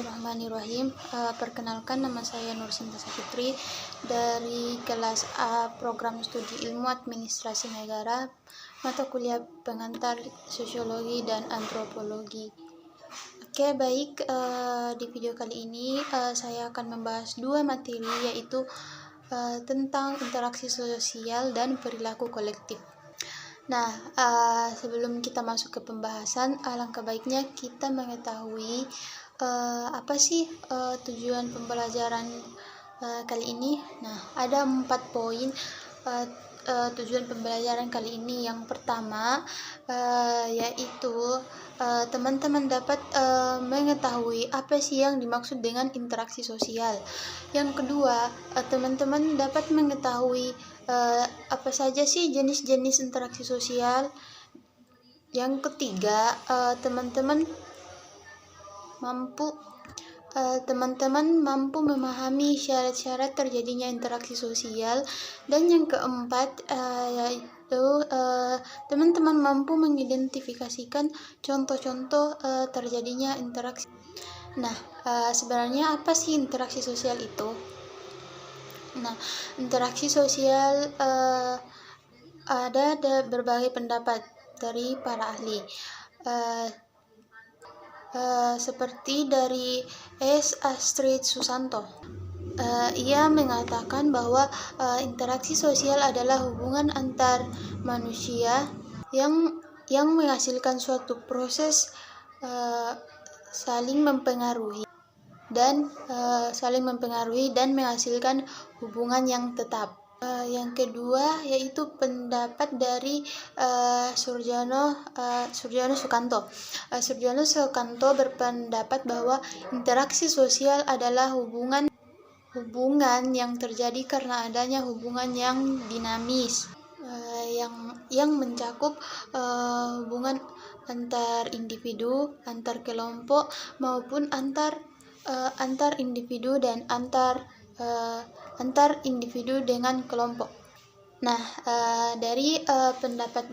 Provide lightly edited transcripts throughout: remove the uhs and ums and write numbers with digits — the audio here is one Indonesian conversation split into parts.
Bismillahirrahmanirrahim. Perkenalkan, nama saya Nur Sinta Saputri dari kelas A Program Studi Ilmu Administrasi Negara, mata kuliah pengantar Sosiologi dan Antropologi. Oke, baik. Di video kali ini saya akan membahas dua materi, yaitu tentang interaksi sosial dan perilaku kolektif. Nah, sebelum kita masuk ke pembahasan, alangkah baiknya kita mengetahui apa sih tujuan pembelajaran kali ini. Nah, ada 4 poin tujuan pembelajaran kali ini. Yang pertama yaitu teman-teman dapat mengetahui apa sih yang dimaksud dengan interaksi sosial. Yang kedua, teman-teman dapat mengetahui apa saja sih jenis-jenis interaksi sosial. Yang ketiga, teman-teman mampu memahami syarat-syarat terjadinya interaksi sosial. Dan yang keempat, yaitu teman-teman mampu mengidentifikasikan contoh-contoh terjadinya interaksi. Nah, sebenarnya apa sih interaksi sosial itu? Nah, interaksi sosial ada berbagai pendapat dari para ahli. Seperti dari S. Astrid Susanto. Ia mengatakan bahwa interaksi sosial adalah hubungan antar manusia yang menghasilkan suatu proses saling mempengaruhi dan menghasilkan hubungan yang tetap. Yang kedua yaitu pendapat dari Surjono Sukanto. Surjono Sukanto berpendapat bahwa interaksi sosial adalah hubungan yang terjadi karena adanya hubungan yang dinamis, yang mencakup hubungan antar individu, antar kelompok, maupun antar individu dan antar individu dengan kelompok. Nah, dari pendapat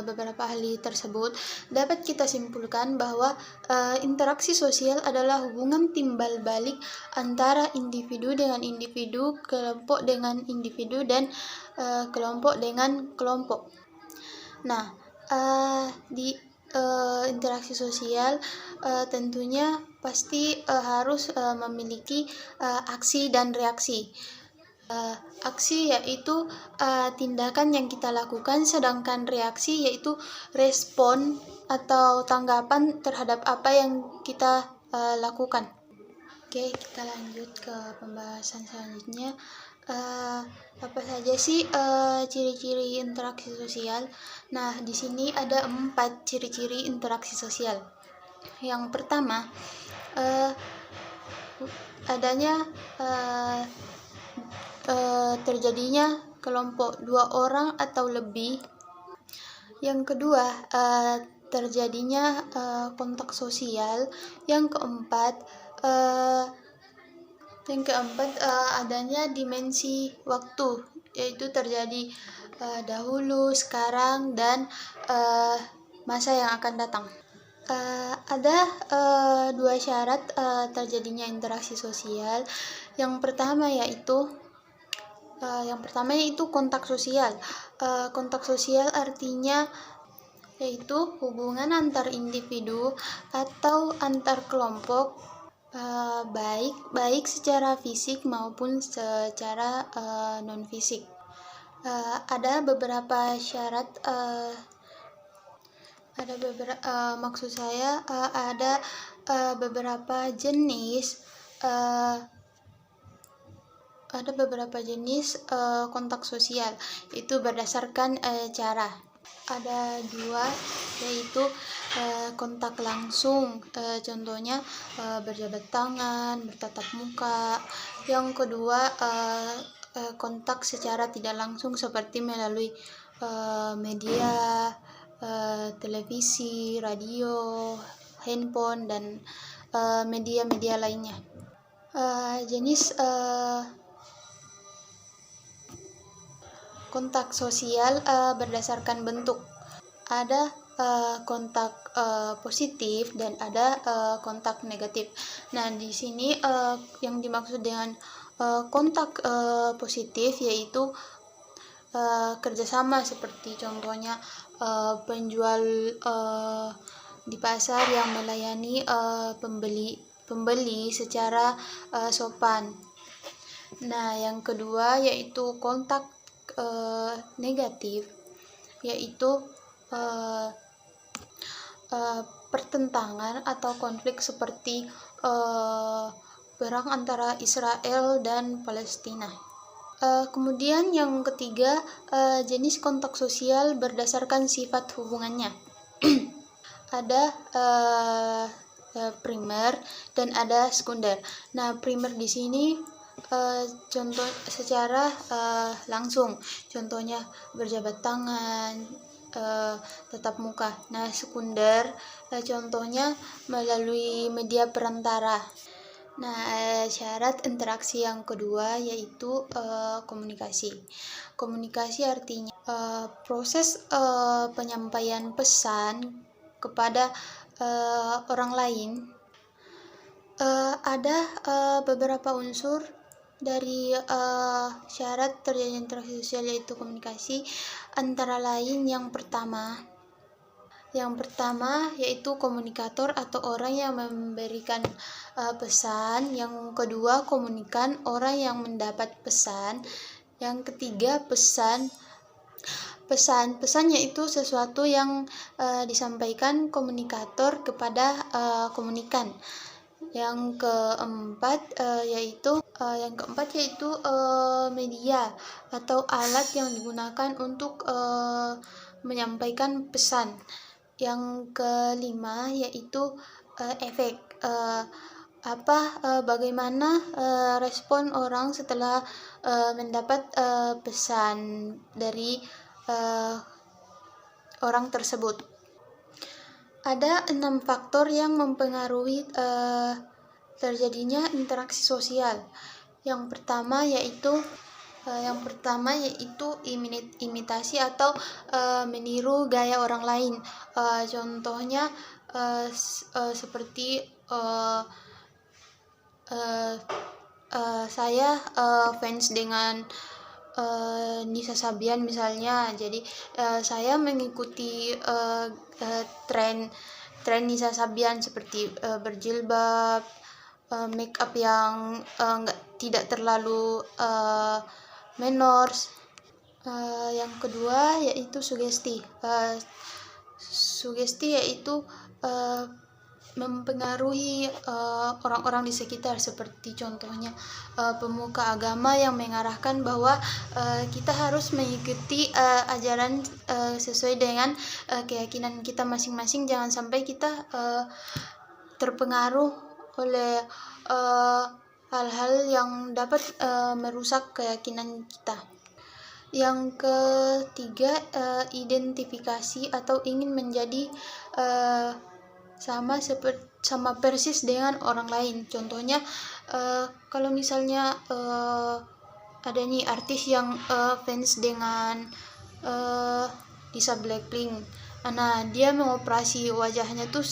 beberapa ahli tersebut dapat kita simpulkan bahwa interaksi sosial adalah hubungan timbal balik antara individu dengan individu, kelompok dengan individu, dan kelompok dengan kelompok. Nah, di interaksi sosial tentunya pasti harus memiliki aksi dan reaksi. Aksi yaitu tindakan yang kita lakukan, sedangkan reaksi yaitu respon atau tanggapan terhadap apa yang kita lakukan. Oke, kita lanjut ke pembahasan selanjutnya. Apa saja sih ciri-ciri interaksi sosial? Nah, di sini ada 4 ciri-ciri interaksi sosial. Yang pertama, adanya terjadinya kelompok 2 orang atau lebih. Yang kedua, terjadinya kontak sosial. Yang keempat, adanya dimensi waktu, yaitu terjadi dahulu, sekarang, dan masa yang akan datang. Ada 2 syarat terjadinya interaksi sosial. Yang pertama yaitu kontak sosial. Kontak sosial artinya yaitu hubungan antar individu atau antar kelompok, baik secara fisik maupun secara non fisik. Ada beberapa syarat. Ada beberapa jenis kontak sosial, itu berdasarkan cara. Ada 2, yaitu kontak langsung, contohnya berjabat tangan, bertatap muka. Yang kedua, kontak secara tidak langsung seperti melalui media, televisi, radio, handphone, dan media-media lainnya. Jenis kontak sosial berdasarkan bentuk. Ada kontak positif dan ada kontak negatif. Nah, di sini yang dimaksud dengan kontak positif yaitu kerjasama, seperti contohnya penjual di pasar yang melayani pembeli secara sopan. Nah, yang kedua yaitu kontak negatif, yaitu pertentangan atau konflik seperti perang antara Israel dan Palestina. Kemudian yang ketiga, jenis kontak sosial berdasarkan sifat hubungannya. Ada primer dan ada sekunder. Nah, primer di sini contoh secara langsung, contohnya berjabat tangan, tatap muka. Nah, sekunder contohnya melalui media perantara. Nah, syarat interaksi yang kedua yaitu komunikasi. Komunikasi artinya proses penyampaian pesan kepada orang lain. Ada beberapa unsur dari syarat terjadinya interaksi sosial yaitu komunikasi, antara lain yang pertama yaitu komunikator atau orang yang memberikan pesan. Yang kedua, komunikan, orang yang mendapat pesan. Yang ketiga, pesan yaitu sesuatu yang disampaikan komunikator kepada komunikan. Yang keempat yaitu media atau alat yang digunakan untuk menyampaikan pesan. Yang kelima yaitu efek, bagaimana respon orang setelah mendapat pesan dari orang tersebut. Ada 6 faktor yang mempengaruhi terjadinya interaksi sosial. Yang pertama yaitu imitasi atau meniru gaya orang lain. Contohnya seperti saya fans dengan Nisa Sabian misalnya, jadi saya mengikuti tren Nisa Sabian seperti berjilbab, make up yang tidak terlalu menors. Yang kedua yaitu sugesti. Sugesti yaitu mempengaruhi orang-orang di sekitar, seperti contohnya pemuka agama yang mengarahkan bahwa kita harus mengikuti ajaran sesuai dengan keyakinan kita masing-masing, jangan sampai kita terpengaruh oleh hal-hal yang dapat merusak keyakinan kita. Yang ketiga, identifikasi atau ingin menjadi sama persis dengan orang lain. Contohnya kalau misalnya ada nih artis yang fans dengan Lisa Blackpink. Nah, dia mengoperasi wajahnya tuh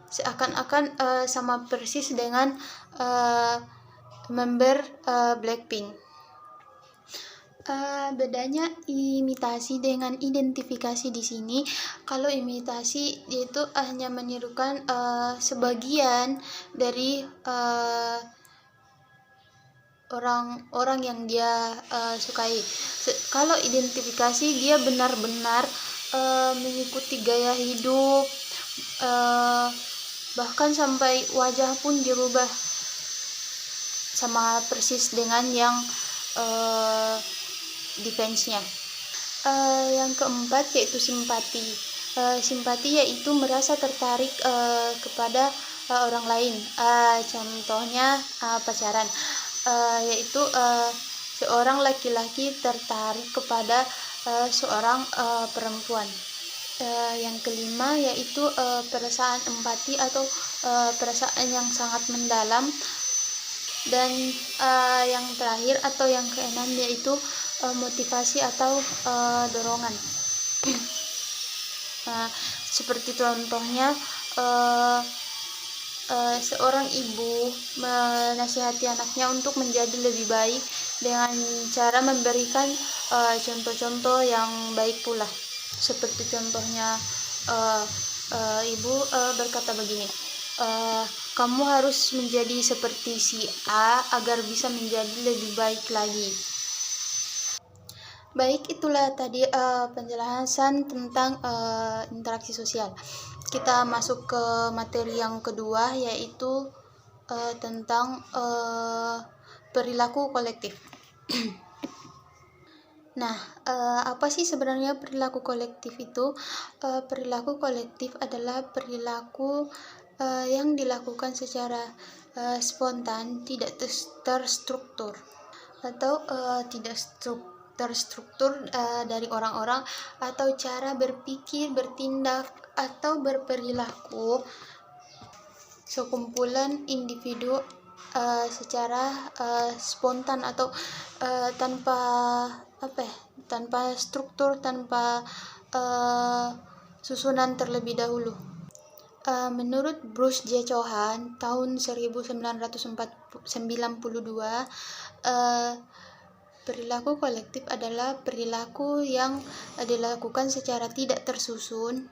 seakan-akan sama persis dengan member Blackpink. Bedanya imitasi dengan identifikasi di sini. Kalau imitasi yaitu hanya menirukan sebagian dari orang yang dia sukai. Kalau identifikasi dia benar-benar mengikuti gaya hidup, bahkan sampai wajah pun dirubah sama persis dengan yang defense-nya. Yang keempat yaitu simpati. Simpati yaitu merasa tertarik kepada orang lain. Contohnya pacaran, yaitu seorang laki-laki tertarik kepada seorang perempuan. Yang kelima yaitu perasaan empati atau perasaan yang sangat mendalam. Dan yang terakhir atau yang keenam yaitu motivasi atau dorongan. seperti contohnya seorang ibu menasihati anaknya untuk menjadi lebih baik dengan cara memberikan contoh-contoh yang baik pula. Seperti contohnya ibu berkata begini, kamu harus menjadi seperti si A agar bisa menjadi lebih baik lagi. Baik, itulah tadi penjelasan tentang interaksi sosial. Kita masuk ke materi yang kedua, yaitu tentang perilaku kolektif. Nah, apa sih sebenarnya perilaku kolektif itu? Perilaku kolektif adalah perilaku yang dilakukan secara spontan, tidak terstruktur, atau tidak terstruktur dari orang-orang, atau cara berpikir, bertindak, atau berperilaku sekumpulan individu secara spontan atau tanpa struktur, tanpa susunan terlebih dahulu. Menurut Bruce J. Cohan tahun 1992, perilaku kolektif adalah perilaku yang dilakukan secara tidak tersusun,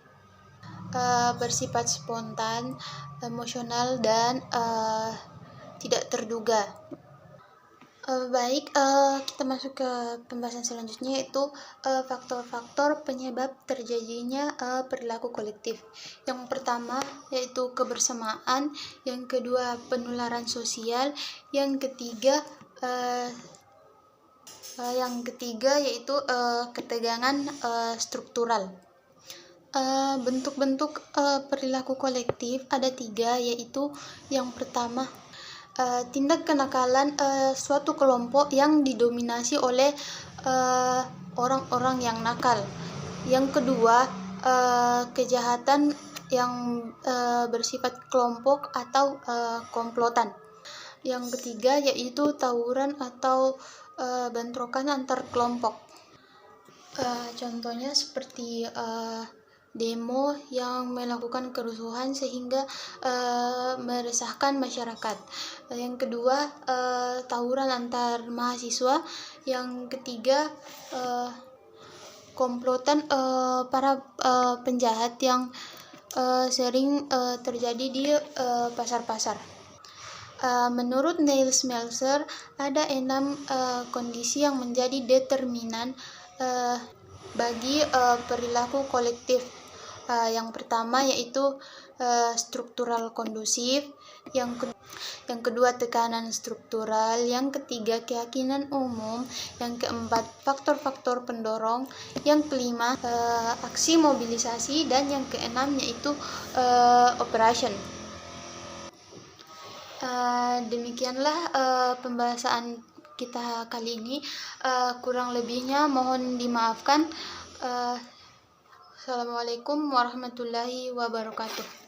bersifat spontan, emosional, dan tidak terduga. Baik, kita masuk ke pembahasan selanjutnya, yaitu faktor-faktor penyebab terjadinya perilaku kolektif. Yang pertama yaitu kebersamaan, yang kedua penularan sosial, yang ketiga yaitu ketegangan struktural. Bentuk-bentuk perilaku kolektif ada 3, yaitu yang pertama tindak kenakalan suatu kelompok yang didominasi oleh orang-orang yang nakal. Yang kedua kejahatan yang bersifat kelompok atau komplotan. Yang ketiga yaitu tawuran atau bentrokan antar kelompok. Contohnya seperti demo yang melakukan kerusuhan sehingga meresahkan masyarakat. Yang kedua tawuran antar mahasiswa. Yang ketiga komplotan para penjahat yang sering terjadi di pasar-pasar. Menurut Neil Smelser, ada 6 kondisi yang menjadi determinan bagi perilaku kolektif. Yang pertama yaitu struktural kondusif, yang kedua tekanan struktural, yang ketiga keyakinan umum, yang keempat faktor-faktor pendorong, yang kelima aksi mobilisasi, dan yang keenam yaitu operation. Demikianlah pembahasan kita kali ini. Kurang lebihnya mohon dimaafkan. Assalamualaikum warahmatullahi wabarakatuh.